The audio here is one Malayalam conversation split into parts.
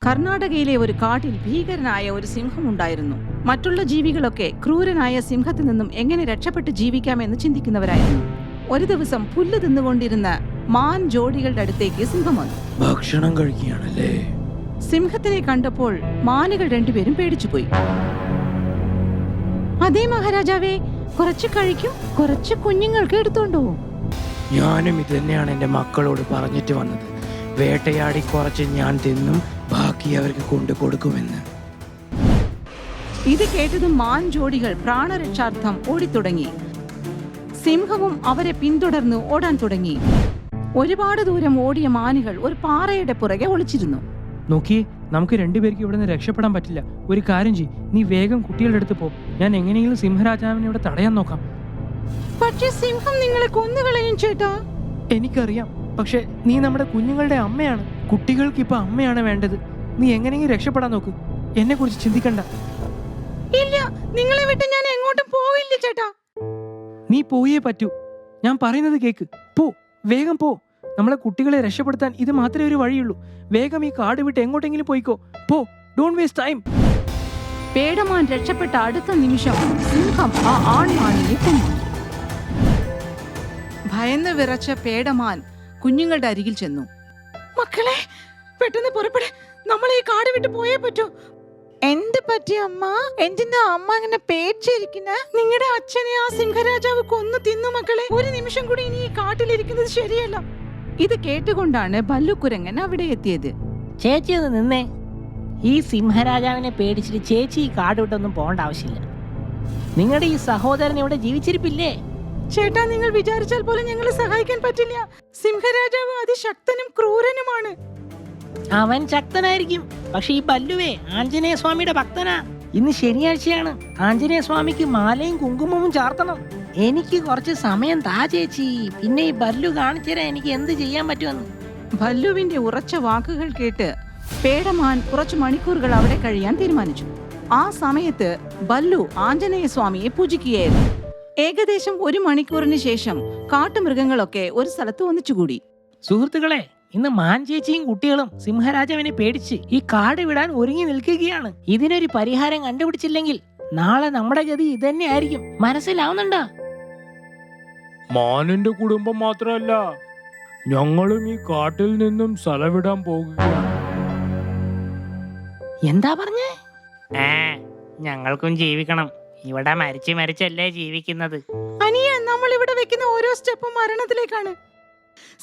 കർണാടകയിലെ ഒരു കാട്ടിൽ ഭീകരനായ ഒരു സിംഹമുണ്ടായിരുന്നു. മറ്റുള്ള ജീവികളൊക്കെ ക്രൂരനായ സിംഹത്തിൽ നിന്നും എങ്ങനെ രക്ഷപ്പെട്ട് ജീവിക്കാമെന്ന് ചിന്തിക്കുന്നവരായിരുന്നു. ഒരു ദിവസം പുല്ല് തിന്നുകൊണ്ടിരുന്ന മാൻ ജോഡികളുടെ അടുത്തേക്ക് സിംഹം വന്നു. ഭക്ഷണം കഴിക്കുകയാണല്ലേ? സിംഹത്തിനെ കണ്ടപ്പോൾ മാനുകൾ രണ്ടുപേരും പേടിച്ചുപോയി. അതേ മഹാരാജാവേ, കുറച്ച് കഴിക്കും, കുറച്ച് കുഞ്ഞുങ്ങൾക്ക് എടുത്തോണ്ടോ. ഞാനും ഇത് തന്നെയാണ് എന്റെ മക്കളോട് പറഞ്ഞിട്ട് വന്നത്. വേട്ടയാടി കുറച്ച് ഞാൻ തിന്നും, ബാക്കി അവർക്ക് കൊണ്ടു കൊടുക്കുമെന്ന്. ഇത് കേട്ടതും മാൻ ജോഡികൾ പ്രാണരക്ഷാർത്ഥം ഓടിത്തുടങ്ങി. സിംഹവും അവരെ പിന്തുടർന്ന് ഓടാൻ തുടങ്ങി. ഒരുപാട് ദൂരം ഓടിയ മാനുകൾ ഒരു പാറയുടെ പുറകെ ഒളിച്ചിരുന്നു. നോക്കിയേ, നമുക്ക് രണ്ടുപേർക്ക് ഇവിടെ നിന്ന് രക്ഷപ്പെടാൻ പറ്റില്ല. ഒരു കാര്യം ചെയ്യ്, നീ വേഗം കുട്ടികളുടെ അടുത്ത് പോ. ഞാൻ എങ്ങനെയെങ്കിലും സിംഹരാജാവിനെ ഇവിടെ തടയാൻ നോക്കാം. പക്ഷേ സിംഹം നിങ്ങളെ കൊന്നുകളയും ചേട്ടാ. എനിക്കറിയാം, പക്ഷെ നീ നമ്മുടെ കുഞ്ഞുങ്ങളുടെ അമ്മയാണ്. കുട്ടികൾക്ക് ഇപ്പൊ അമ്മയാണ് വേണ്ടത്. നീ എങ്ങനെയെങ്കിലും രക്ഷപ്പെടാൻ നോക്ക്. എന്നെ കുറിച്ച് ചിന്തിക്കണ്ട. ഇല്ല, നിങ്ങളെ വിട്ട് ഞാൻ എങ്ങോട്ടും പോവില്ല ചേട്ടാ. നീ പോയേ പറ്റൂ. ഞാൻ പറയുന്നത് കേക്ക്. പോ, വേഗം പോ. നമ്മളെ കുട്ടികളെ രക്ഷപ്പെടുത്താൻ ഇത് മാത്രമേ ഒരു വഴിയുള്ളൂ. വേഗം ഈ കാട് വിട്ട് എങ്ങോട്ടെങ്കിലും പോയിക്കോ. പോ, ഡോണ്ട് വേസ്റ്റ് ടൈം. പേടമാൻ രക്ഷപ്പെട്ട അടുത്ത നിമിഷം സിംഹം ആ ആൺമാനിനെ കൊന്നു. ഭയന്ന് വിറച്ച പേടമാൻ കുഞ്ഞുങ്ങളുടെ അരികിൽ ചെന്നു. മക്കളെ, പെട്ടെന്ന് പുറപ്പെട്, നമ്മൾ ഈ കാട് വിട്ട് പോയേ പറ്റൂ. എന്ത് പറ്റി അമ്മ? എന്തിനാ അമ്മ അങ്ങനെ പേടിച്ചിരിക്കുന്ന? നിങ്ങളുടെ അച്ഛനെ ആ സിംഹരാജാവ് കൊന്നു തിന്നു മക്കളെ. ഒരു നിമിഷം കൂടി ഇനി ഈ കാട്ടിലിരിക്കുന്നത് ശരിയല്ല. ഇത് കേട്ടുകൊണ്ടാണ് ഭല്ലുക്കുരങ്ങൻ അവിടെ എത്തിയത്. ചേച്ചി ഒന്ന് നിന്നേ. ഈ സിംഹരാജാവിനെ പേടിച്ചിട്ട് ചേച്ചി ഈ കാട് വിട്ടൊന്നും പോകേണ്ട ആവശ്യമില്ല. നിങ്ങളുടെ ഈ സഹോദരൻ ഇവിടെ ജീവിച്ചിരിപ്പില്ലേ? ചേട്ടാ, നിങ്ങൾ വിചാരിച്ചാൽ പോലും ഞങ്ങളെ സഹായിക്കാൻ പറ്റില്ല. സിംഹരാജാവ് അതിശക്തനും ക്രൂരനുമാണ്. അവൻ ശക്തനായിരിക്കും, പക്ഷെ ഈ ബല്ലുവേ ആഞ്ജനേയ സ്വാമിയുടെ ഭക്തനാ. ഇന്ന് ശനിയാഴ്ചയാണ്. ആഞ്ജനേയ സ്വാമിക്ക് മാലയും കുങ്കുമവും ചാർത്തണം. എനിക്ക് കുറച്ച് സമയം താ ചേച്ചി. പിന്നെ ഈ ബല്ലു കാണിച്ചു തരാൻ എനിക്ക് എന്ത് ചെയ്യാൻ പറ്റുമെന്ന്. ഭല്ലുവിന്റെ ഉറച്ച വാക്കുകൾ കേട്ട് പേടമാൻ കുറച്ചു മണിക്കൂറുകൾ അവിടെ കഴിയാൻ തീരുമാനിച്ചു. ആ സമയത്ത് ബല്ലു ആഞ്ജനേയ സ്വാമിയെ പൂജിക്കുകയായിരുന്നു. ഏകദേശം 1 മണിക്കൂറിന് ശേഷം കാട്ടുമൃഗങ്ങളൊക്കെ ഒരു സ്ഥലത്ത് ഒന്നിച്ചുകൂടി. സുഹൃത്തുക്കളെ, ഇന്ന് മാൻ ചേച്ചിയും കുട്ടികളും സിംഹരാജാവിനെ പേടിച്ച് ഈ കാട് വിടാൻ ഒരുങ്ങി നിൽക്കുകയാണ്. ഇതിനൊരു പരിഹാരം കണ്ടുപിടിച്ചില്ലെങ്കിൽ നാളെ നമ്മുടെ ഗതി ഇതന്നെ ആയിരിക്കും. മനസ്സിലാവുന്നുണ്ടോ? മാനിന്റെ കുടുംബം മാത്രമല്ല, ഞങ്ങളും ഈ കാട്ടിൽ നിന്നും സ്ഥലവിടാൻ പോകുകയാണ്. എന്താ പറഞ്ഞേ? ഞങ്ങൾക്കും ജീവിക്കണം. ഇവിടെ മരിച്ചല്ലേ ജീവിക്കുന്നത്. അനിയ, നമ്മൾ ഇവിടെ വെക്കുന്ന ഓരോ സ്റ്റെപ്പും മരണത്തിലേക്കാണ്.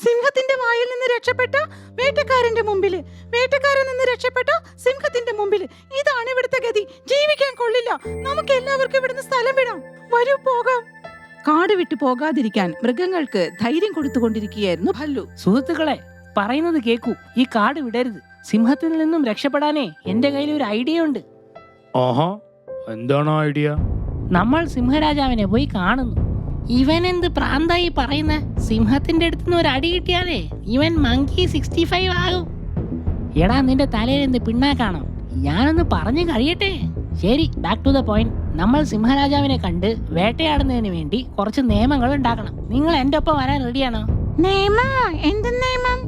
സിംഹത്തിന്റെ വായിൽ നിന്ന് രക്ഷപ്പെട്ട വേട്ടക്കാരന്റെ മുമ്പില്, വേട്ടക്കാരൻ നിന്ന് രക്ഷപ്പെട്ട സിംഹത്തിന്റെ മുമ്പില്. ഇതാണ് ഇവിടുത്തെ ഗതി. ജീവിക്കാൻ കൊള്ളില്ല. നമുക്ക് എല്ലാവർക്കും ഇവിടുന്ന് സ്ഥലം വിടാം. വരൂ, പോകാം. കാട് വിട്ടു പോകാതിരിക്കാൻ മൃഗങ്ങൾക്ക് ധൈര്യം കൊടുത്തുകൊണ്ടിരിക്കുകയായിരുന്നു ഭല്ലു. സുഹൃത്തുക്കളെ, പറയുന്നത് കേക്കൂ. ഈ കാട് വിടരുത്. സിംഹത്തിൽ നിന്നും രക്ഷപ്പെടാനേ എന്റെ കയ്യിൽ ഒരു ഐഡിയ ഉണ്ട്. ആഹാ, എന്താണ് ഐഡിയ? നമ്മൾ സിംഹരാജാവിനെ പോയി കാണുന്നു. ഇവൻ എന്ത് പ്രാന്തായി പറയുന്ന? സിംഹത്തിന്റെ അടുത്ത് നിന്ന് ഒരു അടി കിട്ടിയാലേ ഇവൻ മങ്കി 65 ആകും. എടാ, നിന്റെ തലയിൽ എന്ത് പിണ്ണാക്കാണോ? ഞാനൊന്ന് പറഞ്ഞു കഴിയട്ടെ. ശരി, ബാക്ക് ടു ദ പോയിന്റ്. നമ്മൾ സിംഹരാജാവിനെ കണ്ട് വേട്ടയാടുന്നതിന് വേണ്ടി കുറച്ച് നിയമങ്ങൾ ഉണ്ടാക്കണം. നിങ്ങൾ എന്റെ ഒപ്പം വരാൻ റെഡിയാണോ? എന്ത് നിയമം?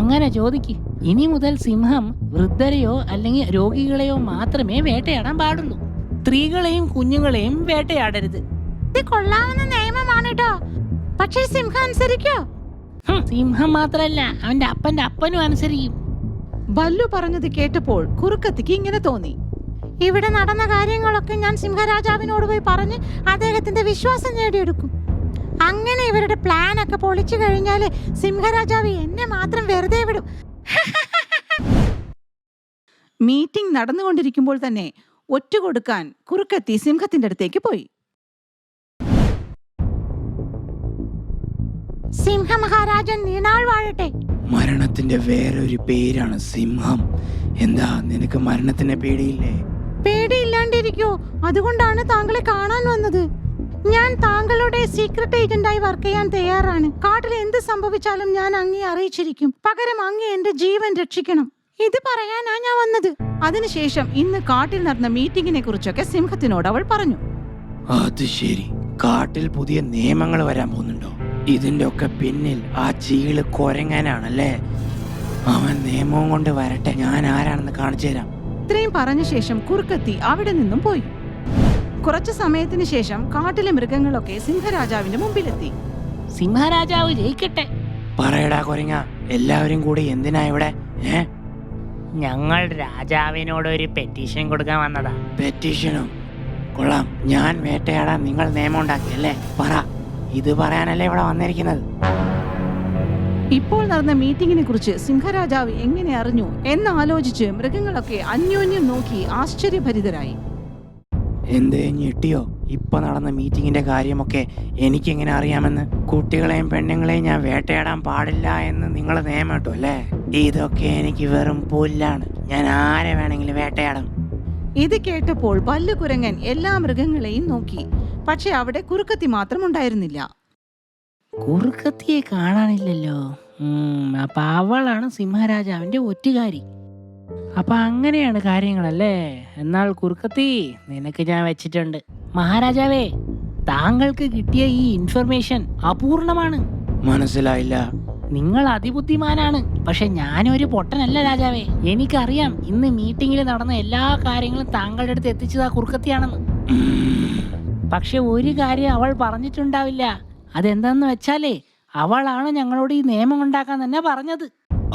അങ്ങനെ ചോദിക്ക്. ഇനി മുതൽ സിംഹം വൃദ്ധരെയോ അല്ലെങ്കിൽ രോഗികളെയോ മാത്രമേ വേട്ടയാടാൻ പാടുള്ളൂ. സ്ത്രീകളെയും കുഞ്ഞുങ്ങളെയും വേട്ടയാടരുത്. ഇത് കൊള്ളാവുന്ന നിയമമാണ് കേട്ടോ. പക്ഷേ സിംഹം അനുസരിക്കോ? സിംഹം മാത്രല്ല, അവന്റെ അപ്പന്റെ അപ്പനും അനുസരിക്കും. ബല്ലു പറഞ്ഞത് കേട്ടപ്പോൾ കുറുക്കത്തിക്ക് ഇങ്ങനെ തോന്നി. ഇവിടെ നടന്ന കാര്യങ്ങളൊക്കെ ഞാൻ സിംഹരാജാവിനോട് പോയി പറഞ്ഞ് അദ്ദേഹത്തിന്റെ വിശ്വാസം നേടിയെടുക്കും. അങ്ങനെ ഇവരുടെ പ്ലാൻ ഒക്കെ പൊളിച്ചു കഴിഞ്ഞാല് സിംഹരാജാവ് എന്നെ മാത്രം വെറുതെ വിടും. മീറ്റിംഗ് നടന്നുകൊണ്ടിരിക്കുമ്പോൾ തന്നെ ഒറ്റ കൊടുക്കാൻ കുറുക്കത്തി സിംഹത്തിന്റെ അടുത്തേക്ക് പോയി. സിംഹമഹാരാജൻ നീണാൾ വാഴട്ടെ. മരണത്തിന്റെ വേറൊരു പേരാണ് സിംഹം. എന്താ, നിനക്ക് മരണത്തിന്റെ പേടിയില്ലേ? പേടിയില്ലാണ്ടിരിക്കോ? അതുകൊണ്ടാണ് താങ്കളെ കാണാൻ വന്നത്. ഞാൻ താങ്കളുടെ സീക്രട്ട് ഏജന്റായി വർക്ക് ചെയ്യാൻ തയ്യാറാണ്. കാട്ടിൽ എന്ത് സംഭവിച്ചാലും ഞാൻ അങ്ങേ അറിയിച്ചിരിക്കും. പകരം അങ്ങേ എന്റെ ജീവൻ രക്ഷിക്കണം. ഇത് പറയാനാ ഞാൻ വന്നത്. അതിനുശേഷം ഇന്ന് കാട്ടിൽ നടന്ന മീറ്റിംഗിനെ കുറിച്ചൊക്കെ സിംഹത്തിനോട് അവൾ പറഞ്ഞു. അത് ശരി, കാട്ടിൽ പുതിയ നിയമങ്ങൾ വരാൻ പോകുന്നുണ്ടോ? ഇതിന്റെ ഒക്കെ പിന്നിൽ ആ ചീള് കൊരങ്ങനാണല്ലേ? അവൻ നിയമവും കൊണ്ട് വരട്ടെ, ഞാൻ ആരാണെന്ന് കാണിച്ചു തരാം. ഇത്രയും പറഞ്ഞ ശേഷം കുറുക്കത്തി അവിടെ നിന്നും പോയി. കുറച്ചു സമയത്തിന് ശേഷം കാട്ടിലെ മൃഗങ്ങളൊക്കെ സിംഹരാജാവിന്റെ മുമ്പിലെത്തി. സിംഹരാജാവ് ജയിക്കട്ടെ. പറയടാ കൊരങ്ങ, എല്ലാവരും കൂടി എന്തിനാ ഇവിടെ? ഞങ്ങൾ രാജാവിനോട് ഒരു പെറ്റീഷൻ കൊടുക്കാൻ വന്നതാ. പെറ്റീഷനോ? കൊള്ളാം. ഞാൻ വേട്ടയാടാൻ നിങ്ങൾ നിയമം ഉണ്ടാക്കിയല്ലേ? പറ, ഇത് പറയാനല്ലേ ഇവിടെ വന്നിരിക്കുന്നത്? ഇപ്പോൾ നടന്ന മീറ്റിംഗിനെ കുറിച്ച് സിംഹരാജാവ് എങ്ങനെ അറിഞ്ഞു എന്നാലോചിച്ച് മൃഗങ്ങളൊക്കെ അന്യോന്യം നോക്കി ആശ്ചര്യഭരിതരായി. എന്ത് ഞെട്ടിയോ? ഇപ്പൊ നടന്ന മീറ്റിംഗിന്റെ കാര്യമൊക്കെ എനിക്കെങ്ങനെ അറിയാമെന്ന്? കുട്ടികളെയും പെണ്ണുങ്ങളെയും ഞാൻ വേട്ടയാടാൻ പാടില്ല എന്ന് നിങ്ങൾ നിയമം ഇട്ടു അല്ലേ? ഇതൊക്കെ എനിക്ക് വെറും പുല്ലാണ്. ഞാൻ ആരെ വേണമെങ്കിലും വേട്ടയാടും. ഇത് കേട്ടപ്പോൾ പല്ലുകുരങ്ങൻ എല്ലാ മൃഗങ്ങളെയും നോക്കി. പക്ഷെ അവിടെ കുറുക്കത്തി മാത്രം ഉണ്ടായിരുന്നില്ല. കുറുക്കത്തിയെ കാണാനില്ലല്ലോ. അപ്പൊ അവളാണ് സിംഹരാജാവിന്റെ ഒറ്റുകാരി. അപ്പൊ അങ്ങനെയാണ് കാര്യങ്ങളല്ലേ? എന്നാൽ കുറുക്കത്തി, നിനക്ക് ഞാൻ വെച്ചിട്ടുണ്ട്. മഹാരാജാവേ, താങ്കൾക്ക് കിട്ടിയ ഈ ഇൻഫർമേഷൻ അപൂർണമാണ്. മനസ്സിലായില്ല. നിങ്ങൾ അതിബുദ്ധിമാനാണ്, പക്ഷെ ഞാനൊരു പൊട്ടനല്ല രാജാവേ. എനിക്കറിയാം ഇന്ന് മീറ്റിംഗിൽ നടന്ന എല്ലാ കാര്യങ്ങളും താങ്കളുടെ അടുത്ത് എത്തിച്ചത് ആ കുറുക്കത്തിയാണെന്ന്. പക്ഷെ ഒരു കാര്യം അവൾ പറഞ്ഞിട്ടുണ്ടാവില്ല. അതെന്താന്ന് വെച്ചാലേ, അവളാണ് ഞങ്ങളോട് ഈ നിയമം ഉണ്ടാക്കാൻ തന്നെ പറഞ്ഞത്.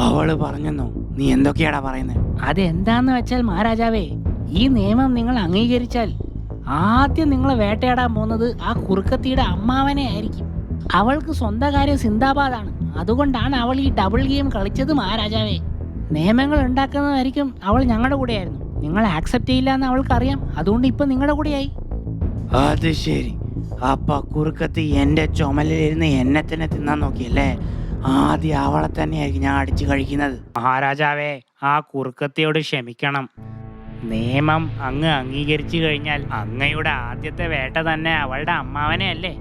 അവള് പറഞ്ഞെന്നോ? നീ എന്തൊക്കെയാടാ പറയുന്നത്? അതെന്താന്ന് വെച്ചാൽ മഹാരാജാവേ, ഈ നിയമം നിങ്ങൾ അംഗീകരിച്ചാൽ ആദ്യം നിങ്ങളെ വേട്ടയാടാൻ പോകുന്നത് ആ കുറുക്കത്തിയുടെ അമ്മാവനെ ആയിരിക്കും. അവൾക്ക് സ്വന്തം കാര്യം സിന്ദാബാദാണ്. അതുകൊണ്ടാണ് അവൾ ഈ ഡബിൾ ഗെയിം കളിച്ചത് മഹാരാജാവേ. നിയമങ്ങൾ ഉണ്ടാക്കുന്നതായിരിക്കും അവൾ ഞങ്ങളുടെ കൂടെയായിരുന്നു. നിങ്ങൾ ആക്സെപ്റ്റ് ചെയ്യില്ല എന്ന് അവൾക്കറിയാം. അതുകൊണ്ട് ഇപ്പൊ നിങ്ങളുടെ കൂടെയായി. അത് ശരി. അപ്പൊ കുറുക്കത്തി എന്റെ ചുമലിലിരുന്ന് എന്നെ തന്നെ തിന്നാൻ നോക്കിയല്ലേ? ആദ്യം അവളെ തന്നെയായിരിക്കും ഞാൻ അടിച്ചു കഴിക്കുന്നത്. മഹാരാജാവേ, ആ കുറുക്കത്തിയോട് ക്ഷമിക്കണം. നിയമം അങ്ങ് അംഗീകരിച്ചു കഴിഞ്ഞാൽ അങ്ങയുടെ ആദ്യത്തെ വേട്ട തന്നെ അവളുടെ അമ്മാവനെ അല്ലേ?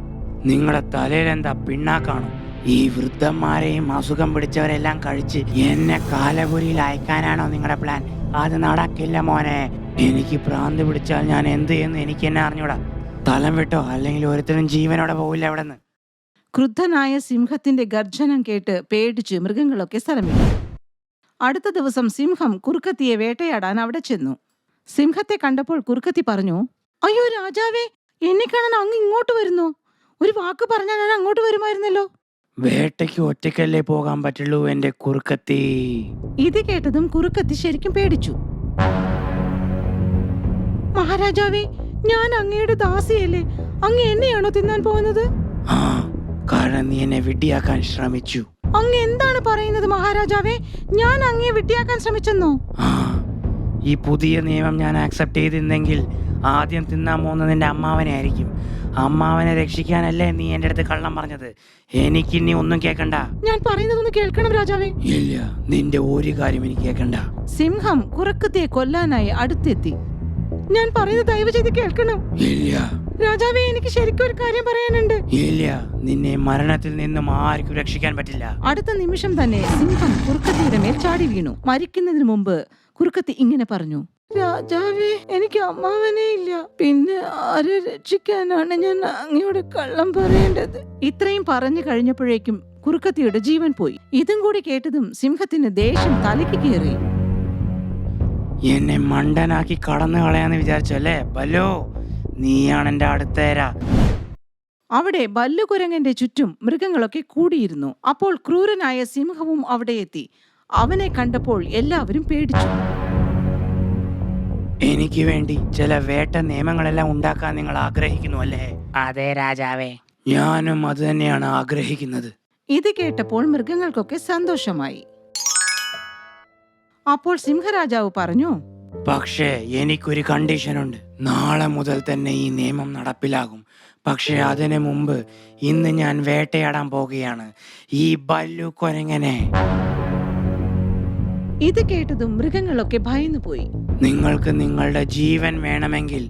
നിങ്ങളുടെ തലയിലെന്താ പിണ്ണാക്കാണോ? ഈ വൃദ്ധന്മാരെയും അസുഖം പിടിച്ചവരെല്ലാം കഴിച്ച് എന്നെ കാലപുരിയിൽ അയക്കാനാണോ നിങ്ങളുടെ പ്ലാൻ? അത് നടക്കില്ല മോനെ. എനിക്ക് ഭ്രാന്ത് പിടിച്ചാൽ ഞാൻ എന്ത് ചെയ്യുന്നു എനിക്ക് എന്നെ അറിഞ്ഞൂടാ. തലം വിട്ടോ, അല്ലെങ്കിൽ ഒരുത്തരും ജീവനോടെ പോവില്ല അവിടെ നിന്ന്. ക്രുദ്ധനായ സിംഹത്തിന്റെ ഗർജനം കേട്ട് പേടിച്ച് മൃഗങ്ങളൊക്കെ സ്ഥലം വിട്ടു. അടുത്ത ദിവസം സിംഹം കുറുക്കത്തിയെ വേട്ടയാടാൻ അവിടെ ചെന്നു. സിംഹത്തെ കണ്ടപ്പോൾ കുറുക്കത്തി പറഞ്ഞു, അയ്യോ രാജാവേ, എന്നെ കാണാൻ അങ്ങ് ഇങ്ങോട്ട് വരുന്നു. ഒരു വാക്ക് പറഞ്ഞാൽ ഞാൻ അങ്ങോട്ട് വരുമായിരുന്നല്ലോ. വേട്ടയ്ക്ക് ഒറ്റയ്ക്കല്ലേ പോകാൻ പറ്റുള്ളൂ എന്റെ കുറുക്കത്തി. ഇത് കേട്ടതും കുറുക്കത്തി ശരിക്കും പേടിച്ചു. മഹാരാജാവേ, ഞാൻ അങ്ങയുടെ ദാസിയല്ലേ? അങ്ങ് എന്നെയാണോ തിന്നാൻ പോകുന്നത്? ആ, കാരണം നീ എന്നെ വിഡ്ഢിയാക്കാൻ ശ്രമിച്ചു. അങ്ങ് എന്താണ് പറയുന്നത് മഹാരാജാവേ? ഞാൻ അങ്ങയെ വിഡ്ഢിയാക്കാൻ ശ്രമിച്ചെന്നോ? ആ, ഈ പുതിയ നിയമം ഞാൻ ആക്സെപ്റ്റ് ചെയ്തിരുന്നെങ്കിൽ ആദ്യം തിന്നാൻ പോകുന്നത് നിന്റെ അമ്മാവനെ ആയിരിക്കും. അമ്മാവനെ രക്ഷിക്കാനല്ലേ നീ എന്റെ അടുത്ത് കള്ളം പറഞ്ഞത്? എനിക്കിനി ഒന്നും കേൾക്കണ്ട. ഞാൻ പറയുന്നതൊന്ന് കേൾക്കണം രാജാവേ. ഇല്ല, നിന്റെ ഒരു കാര്യം എനിക്ക് കേൾക്കണ്ട. സിംഹം കുറുക്കത്തിയെ കൊല്ലാനായി അടുത്തെത്തി. ഞാൻ പറയുന്നത് ദയവ് ചെയ്ത് കേൾക്കണം. ഇല്ല രാജാവേ, എനിക്ക് ശരിക്കും ഒരു കാര്യം പറയാനുണ്ട്. ഇല്ല, നിന്നെ മരണത്തിൽ നിന്നും ആർക്കും രക്ഷിക്കാൻ പറ്റില്ല. അടുത്ത നിമിഷം തന്നെ സിംഹം കുറുക്കത്തിയുടെ മേൽ ചാടി വീണു. മരിക്കുന്നതിന് മുമ്പ് കുറുക്കത്തി ഇങ്ങനെ പറഞ്ഞു, രാജാവേ, എനിക്ക് അമ്മാവനെ ഇല്ല. പിന്നെ ആരെ രക്ഷിക്കാനാണ് ഞാൻ അങ്ങയോട് കള്ളം പറയേണ്ടത്? ഇത്രയും പറഞ്ഞു കഴിഞ്ഞപ്പോഴേക്കും കുറുക്കത്തിയുടെ ജീവൻ പോയി. ഇതും കൂടി കേട്ടതും സിംഹത്തിന് ദേഷ്യം തലയ്ക്ക് കയറി. എന്നെ മണ്ടനാക്കി കടന്നു കളയാന്ന് വിചാരിച്ചല്ലേ ബല്ലോ? നീയാണ് എന്റെ അടുത്തേരാ. അവിടെ ബല്ലുകുരങ്ങന്റെ ചുറ്റും മൃഗങ്ങളൊക്കെ കൂടിയിരുന്നു. അപ്പോൾ ക്രൂരനായ സിംഹവും അവിടെ എത്തി. അവനെ കണ്ടപ്പോൾ എല്ലാവരും പേടിച്ചു. എനിക്ക് വേണ്ടി ചില വേട്ട നിയമങ്ങളെല്ലാം ഉണ്ടാക്കാൻ നിങ്ങൾ ആഗ്രഹിക്കുന്നു അല്ലേ? അതെ രാജാവേ. ഞാനും അത് തന്നെയാണ് ആഗ്രഹിക്കുന്നത്. ഇത് കേട്ടപ്പോൾ മൃഗങ്ങൾക്കൊക്കെ സന്തോഷമായി. അപ്പോൾ സിംഹരാജാവ് പറഞ്ഞു, പക്ഷേ എനിക്കൊരു കണ്ടീഷനുണ്ട്. നാളെ മുതൽ തന്നെ ഈ നിയമം നടപ്പിലാകും. പക്ഷെ അതിനു മുമ്പ് ഇന്ന് ഞാൻ വേട്ടയാടാൻ പോകുകയാണ് ഈ ബല്ലു കൊരങ്ങനെ. ഇത് കേട്ടതും മൃഗങ്ങളൊക്കെ ഭയന്നുപോയി. നിങ്ങൾക്ക് നിങ്ങളുടെ ജീവൻ വേണമെങ്കിൽ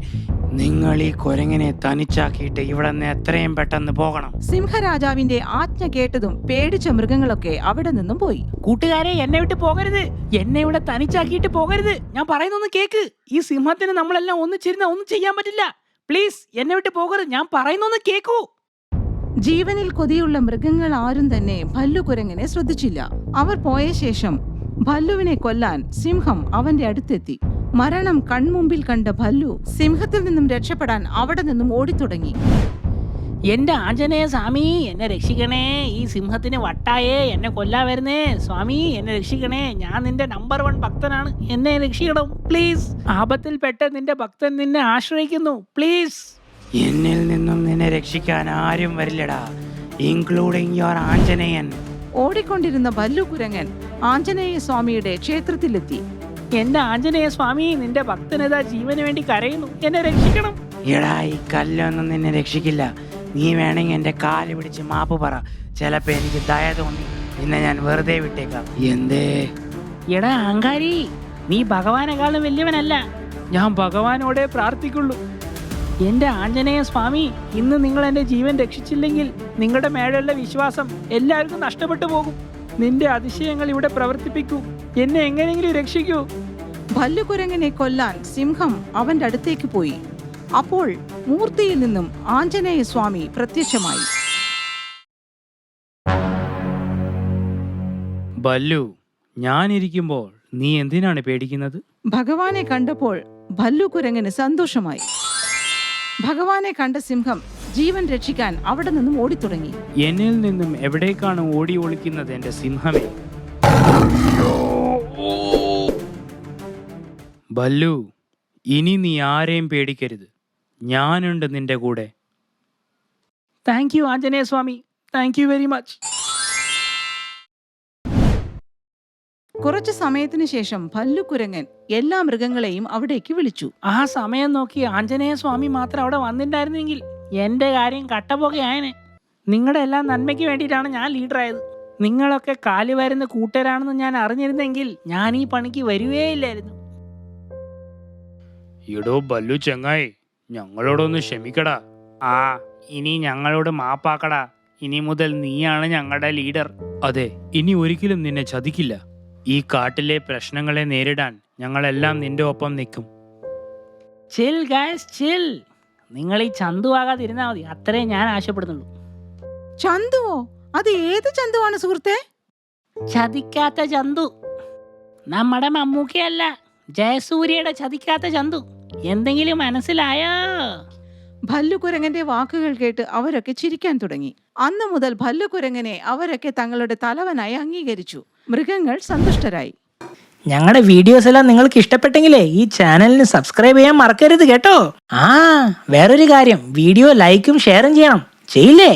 നിങ്ങൾ ഈ കൊരങ്ങനെ തനിച്ചാക്കിയിട്ട് ഇവിടെ നിന്ന് എത്രയും പെട്ടെന്ന് പോകണം. സിംഹരാജാവിന്റെ ആജ്ഞ കേട്ടതും പേടിച്ച മൃഗങ്ങളൊക്കെ അവിടെ നിന്നും പോയി. കൂട്ടുകാരെ, എന്നെ വിട്ട് പോകരുത്. എന്നെ ഇവിടെ തനിച്ചാക്കിയിട്ട് പോകരുത്. ഞാൻ പറയുന്നൊന്ന് കേക്ക്. ഈ സിംഹത്തിന് നമ്മളെല്ലാം ഒന്നിച്ചിരുന്ന ഒന്നും ചെയ്യാൻ പറ്റില്ല. പ്ലീസ് എന്നെ വിട്ട് പോകരുത്. ഞാൻ പറയുന്നൊന്ന് കേക്കൂ. ജീവനിൽ കൊതിയുള്ള മൃഗങ്ങൾ ആരും തന്നെ ഭല്ലുകുരങ്ങനെ ശ്രദ്ധിച്ചില്ല. അവർ പോയ ശേഷം ഭല്ലുവിനെ കൊല്ലാൻ സിംഹം അവന്റെ അടുത്തെത്തി. മരണം കൺമുമ്പിൽ കണ്ട ഭല്ലു സിംഹത്തിൽ നിന്നും രക്ഷപ്പെടാൻ അവിടെ നിന്നും ഓടിത്തുടങ്ങി. എന്റെ ആഞ്ജനേയ സ്വാമി, എന്നെ രക്ഷിക്കണേ, ഈ സിംഹത്തിന് വട്ടായേ, എന്നെ കൊല്ലാ വരുന്നേ സ്വാമി, എന്നെ രക്ഷിക്കണേ, ഞാൻ നിന്റെ നമ്പർ 1 ഭക്തനാണ്, എന്നെ രക്ഷിക്കണം പ്ലീസ്. ആപത്തിൽപ്പെട്ട നിന്റെ ഭക്തൻ നിന്നെ ആശ്രയിക്കുന്നു, പ്ലീസ്. എന്നിൽ നിന്നും നിന്നെ രക്ഷിക്കാൻ ആരും വരില്ലടാ, ഇൻക്ലൂഡിങ് യുവർ ആഞ്ജനേയൻ. ഓടിക്കൊണ്ടിരുന്ന ഭല്ലു കുരങ്ങൻ ആഞ്ജനേയ സ്വാമിയുടെ ക്ഷേത്രത്തിലെത്തി. എന്റെ ആഞ്ജനേയ സ്വാമി, നിന്റെ ഭക്തനേതാ ജീവന് വേണ്ടി കരയുന്നു, എന്നെ രക്ഷിക്കണം. എടാ, ഈ കല്ലൊന്നും നിന്നെ രക്ഷിക്കില്ല. നീ വേണമെങ്കിൽ എന്റെ കാല് പിടിച്ച് മാപ്പ് പറ. ചിലപ്പോ എനിക്ക് ദയ തോന്നി നിന്നെ ഞാൻ വെറുതെ വിട്ടേക്കാം. എന്തേ? എടാ അഹങ്കാരി, നീ ഭഗവാനെക്കാളും വലിയവനല്ല. ഞാൻ ഭഗവാനോടെ പ്രാർത്ഥിക്കുള്ളൂ. എന്റെ ആഞ്ജനേയ സ്വാമി, ഇന്ന് നിങ്ങൾ എന്റെ ജീവൻ രക്ഷിച്ചില്ലെങ്കിൽ നിങ്ങളുടെ മേലുള്ള വിശ്വാസം എല്ലാവർക്കും നഷ്ടപ്പെട്ടു പോകും. നിന്റെ അതിശയങ്ങൾ ഇവിടെ പ്രവർത്തിപ്പിക്കൂ, എന്നെ എങ്ങനെയെങ്കിലും രക്ഷിക്കൂ. ഭല്ലുകുരങ്ങനെ കൊല്ലാൻ സിംഹം അവന്റെ അടുത്തേക്ക് പോയി. അപ്പോൾ മൂർത്തിയിൽ നിന്നും ആഞ്ജനേയ സ്വാമി പ്രത്യക്ഷമായി. ബല്ലു, ഞാനിരിക്കുമ്പോൾ നീ എന്തിനാണ് പേടിക്കുന്നത്? ഭഗവാനെ കണ്ടപ്പോൾ ഭല്ലുകുരങ്ങന് സന്തോഷമായി. ഭഗവാനെ കണ്ട സിംഹം ജീവൻ രക്ഷിക്കാൻ അവിടെ നിന്നും ഓടിത്തുടങ്ങി. എന്നിൽ നിന്നും എവിടേക്കാണ് ഓടി ഒളിക്കുന്നത് എന്റെ സിംഹമേ? ബല്ലു, ഇനി നീ ആരെയും പേടിക്കരുത്, ഞാനുണ്ട് നിന്റെ കൂടെ. Thank you Anjaneya Swami, thank you very much. കുറച്ചു സമയത്തിന് ശേഷം ഭല്ലുകുരങ്ങൻ എല്ലാ മൃഗങ്ങളെയും അവിടേക്ക് വിളിച്ചു. ആ സമയം നോക്കി ആഞ്ജനേയ സ്വാമി മാത്രം അവിടെ വന്നിട്ടുണ്ടായിരുന്നെങ്കിൽ എന്റെ കാര്യം കട്ടപ്പോകെയായനെ. നിങ്ങളുടെ എല്ലാം നന്മയ്ക്ക് വേണ്ടിയിട്ടാണ് ഞാൻ ലീഡറായത്. നിങ്ങളൊക്കെ കാല് വരുന്ന കൂട്ടരാണെന്ന് ഞാൻ അറിഞ്ഞിരുന്നെങ്കിൽ ഞാൻ ഈ പണിക്ക് വരുവേയില്ലായിരുന്നു. എടോ ബല്ലു ചങ്ങായി, ഞങ്ങളോടൊന്ന് ക്ഷമിക്കടാ. ഇനി ഞങ്ങളോട് മാപ്പാക്കടാ. ഇനി മുതൽ നീയാണ് ഞങ്ങളുടെ ലീഡർ. അതെ, ഇനി ഒരിക്കലും നിന്നെ ചതിക്കില്ല. ഈ കാട്ടിലെ പ്രശ്നങ്ങളെ നേരിടാൻ ഞങ്ങളെല്ലാം നിന്റെ ഒപ്പം നിൽക്കും. ചിൽ ഗൈസ്, ചിൽ. നിങ്ങൾ ഈ ചന്തു ആകാതിരുന്നാ മതി, അത്രേ ഞാൻ ആശയപ്പെടുന്നുള്ളൂ. ചന്തുവോ? അത് ഏത് ചന്തുവാണ് സുഹൃത്തെ? ചതിക്കാത്ത ചന്തു, നമ്മുടെ മമ്മൂക്കയല്ല, ജയസൂര്യയുടെ ചതിക്കാത്ത ചന്തു. എന്തെങ്കിലും മനസ്സിലായോ? ഭല്ലുകുരങ്ങന്റെ വാക്കുകൾ കേട്ട് അവരൊക്കെ ചിരിക്കാൻ തുടങ്ങി. അന്നു മുതൽ ഭല്ലുകുരങ്ങനെ അവരൊക്കെ തങ്ങളുടെ തലവനായി അംഗീകരിച്ചു. മൃഗങ്ങൾ സന്തുഷ്ടരായി. ഞങ്ങളുടെ വീഡിയോസ് എല്ലാം നിങ്ങൾക്ക് ഇഷ്ടപ്പെട്ടെങ്കിലേ ഈ ചാനലിന് സബ്സ്ക്രൈബ് ചെയ്യാൻ മറക്കരുത് കേട്ടോ. വേറൊരു കാര്യം, വീഡിയോ ലൈക്കും ഷെയറും ചെയ്യണം. ചെയ്യില്ലേ?